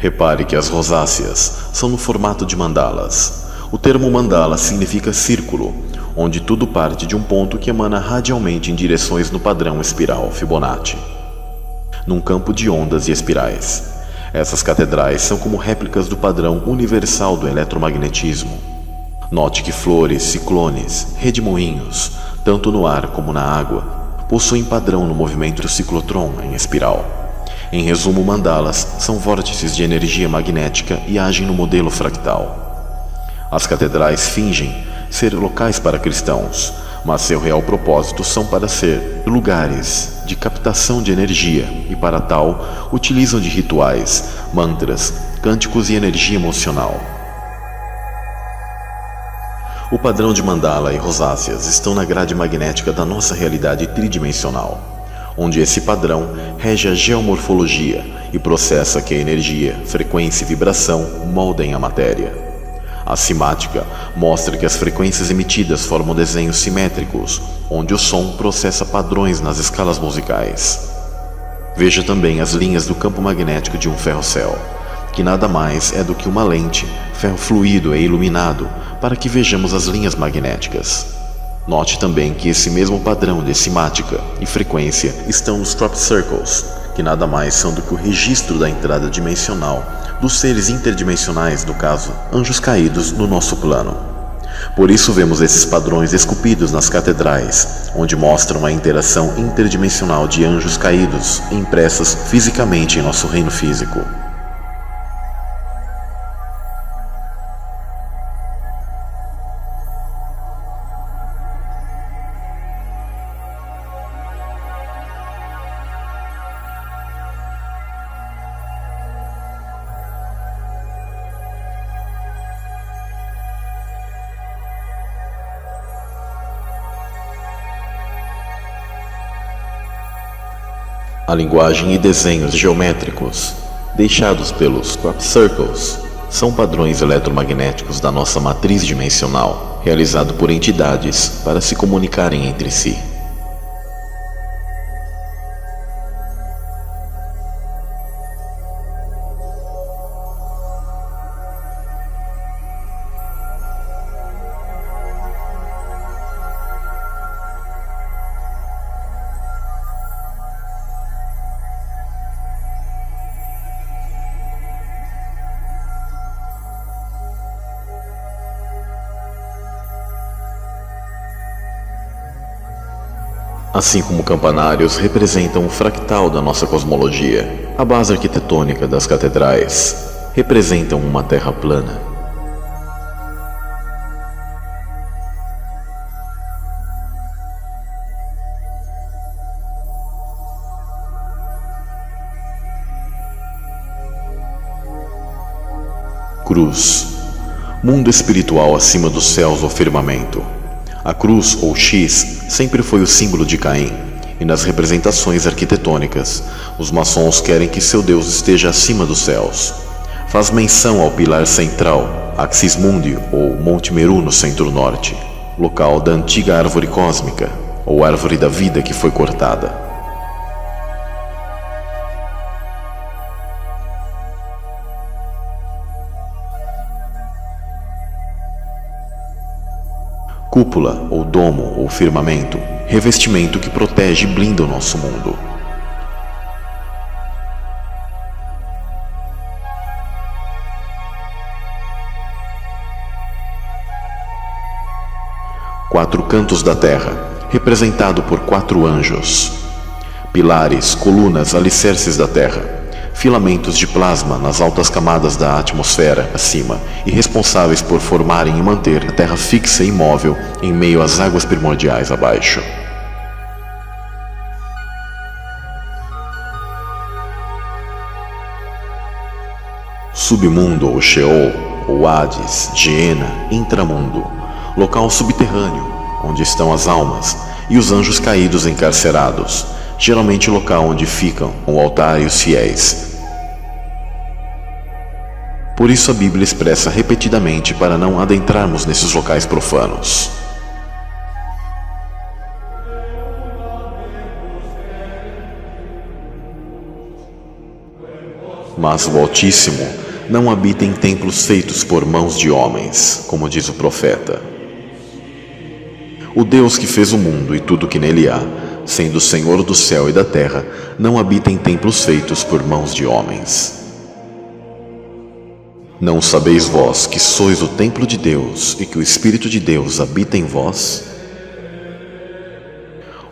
Repare que as rosáceas são no formato de mandalas. O termo mandala significa círculo, onde tudo parte de um ponto que emana radialmente em direções no padrão espiral Fibonacci, num campo de ondas e espirais. Essas catedrais são como réplicas do padrão universal do eletromagnetismo. Note que flores, ciclones, redemoinhos, tanto no ar como na água, possuem padrão no movimento do ciclotron em espiral. Em resumo, mandalas são vórtices de energia magnética e agem no modelo fractal. As catedrais fingem ser locais para cristãos, mas seu real propósito são para ser lugares de captação de energia e, para tal, utilizam de rituais, mantras, cânticos e energia emocional. O padrão de mandala e rosáceas estão na grade magnética da nossa realidade tridimensional, onde esse padrão rege a geomorfologia e processa que a energia, frequência e vibração moldem a matéria. A simática mostra que as frequências emitidas formam desenhos simétricos, onde o som processa padrões nas escalas musicais. Veja também as linhas do campo magnético de um ferrocel, que nada mais é do que uma lente, ferro fluido e iluminado, para que vejamos as linhas magnéticas. Note também que esse mesmo padrão de simática e frequência estão nos crop circles, que nada mais são do que o registro da entrada dimensional dos seres interdimensionais, no caso, anjos caídos no nosso plano. Por isso vemos esses padrões esculpidos nas catedrais, onde mostram a interação interdimensional de anjos caídos impressas fisicamente em nosso reino físico. A linguagem e desenhos geométricos deixados pelos crop circles são padrões eletromagnéticos da nossa matriz dimensional, realizado por entidades para se comunicarem entre si. Assim como campanários representam o fractal da nossa cosmologia, a base arquitetônica das catedrais representam uma terra plana. Cruz, mundo espiritual acima dos céus ou firmamento. A cruz, ou X, sempre foi o símbolo de Caim, e nas representações arquitetônicas, os maçons querem que seu Deus esteja acima dos céus. Faz menção ao pilar central, Axis Mundi, ou Monte Meru no centro-norte, local da antiga árvore cósmica, ou árvore da vida que foi cortada. Cúpula, ou domo, ou firmamento, revestimento que protege e blinda o nosso mundo. Quatro cantos da terra, representado por 4 anjos. Pilares, colunas, alicerces da terra. Filamentos de plasma nas altas camadas da atmosfera acima e responsáveis por formarem e manter a Terra fixa e imóvel em meio às águas primordiais abaixo. Submundo ou Sheol, ou Hades, Geena, intramundo, local subterrâneo, onde estão as almas e os anjos caídos encarcerados, geralmente local onde ficam o altar e os fiéis. Por isso a Bíblia expressa repetidamente para não adentrarmos nesses locais profanos. Mas o Altíssimo não habita em templos feitos por mãos de homens, como diz o profeta. O Deus que fez o mundo e tudo que nele há, sendo Senhor do céu e da terra, não habita em templos feitos por mãos de homens. Não sabeis vós que sois o templo de Deus e que o Espírito de Deus habita em vós?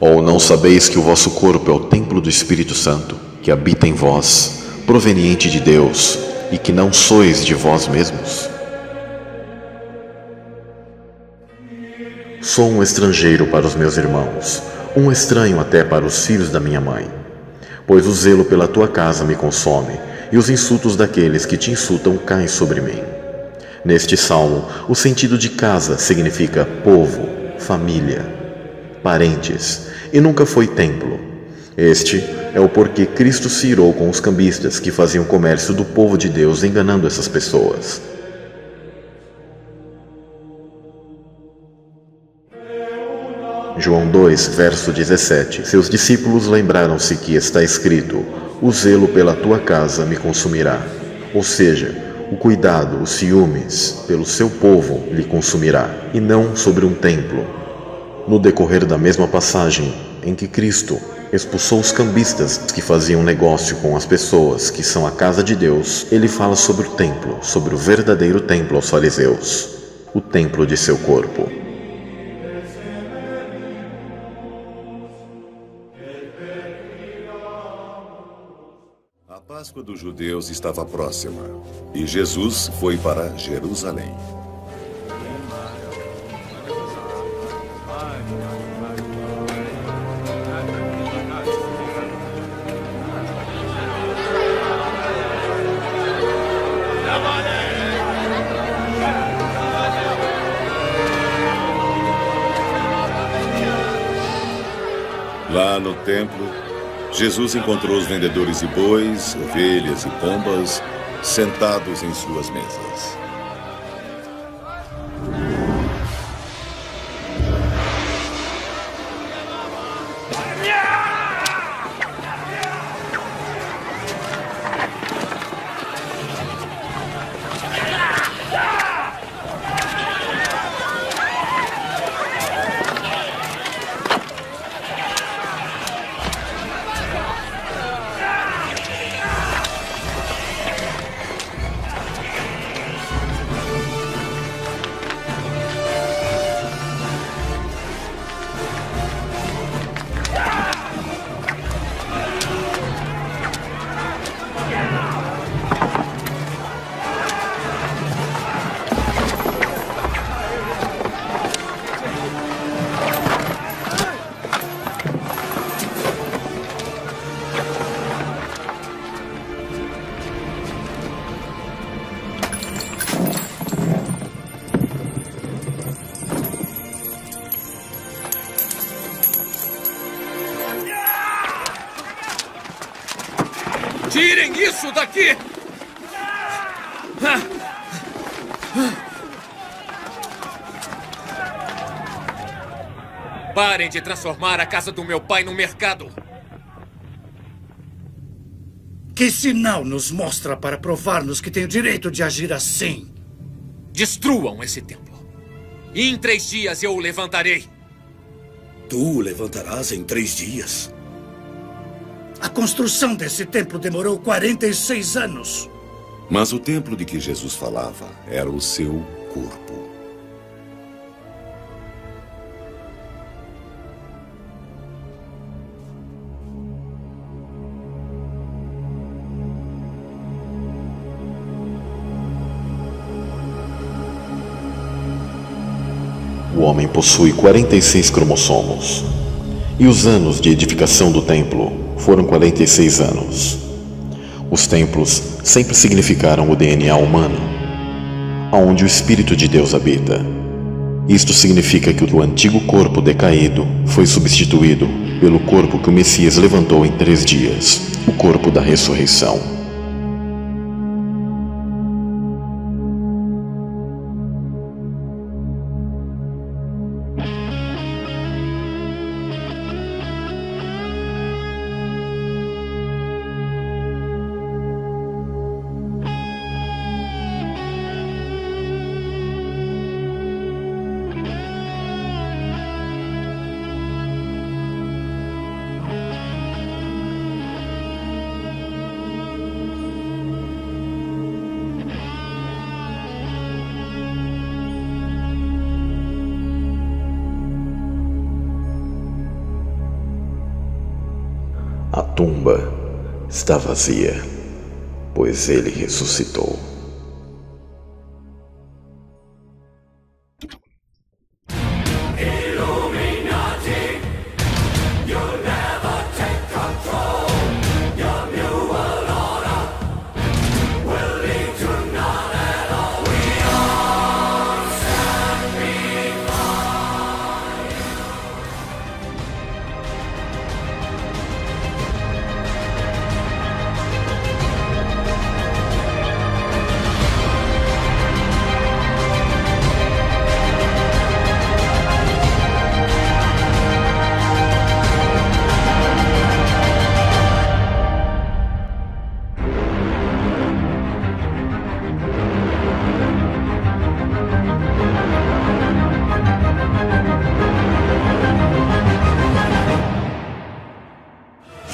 Ou não sabeis que o vosso corpo é o templo do Espírito Santo, que habita em vós, proveniente de Deus, e que não sois de vós mesmos? Sou um estrangeiro para os meus irmãos, um estranho até para os filhos da minha mãe. Pois o zelo pela tua casa me consome, e os insultos daqueles que te insultam caem sobre mim. Neste salmo, o sentido de casa significa povo, família, parentes, e nunca foi templo. Este é o porquê Cristo se irou com os cambistas que faziam comércio do povo de Deus enganando essas pessoas. João 2, verso 17. Seus discípulos lembraram-se que está escrito: o zelo pela tua casa me consumirá. Ou seja, o cuidado, os ciúmes pelo seu povo lhe consumirá, e não sobre um templo. No decorrer da mesma passagem em que Cristo expulsou os cambistas que faziam negócio com as pessoas que são a casa de Deus, ele fala sobre o templo, sobre o verdadeiro templo aos fariseus, o templo de seu corpo. A Páscoa dos judeus estava próxima e Jesus foi para Jerusalém. Lá no templo, Jesus encontrou os vendedores de bois, ovelhas e pombas sentados em suas mesas. Tirem isso daqui! Parem de transformar a casa do meu pai num mercado! Que sinal nos mostra para provar-nos que tem o direito de agir assim? Destruam esse templo. E em 3 dias eu o levantarei. Tu o levantarás em 3 dias? A construção desse templo demorou 46 anos. Mas o templo de que Jesus falava era o seu corpo. O homem possui 46 cromossomos. E os anos de edificação do templo foram 46 anos. Os templos sempre significaram o DNA humano, onde o Espírito de Deus habita. Isto significa que o antigo corpo decaído foi substituído pelo corpo que o Messias levantou em 3 dias, o corpo da ressurreição. tumba está vazia, pois ele ressuscitou.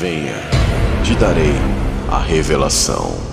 Venha, te darei a revelação.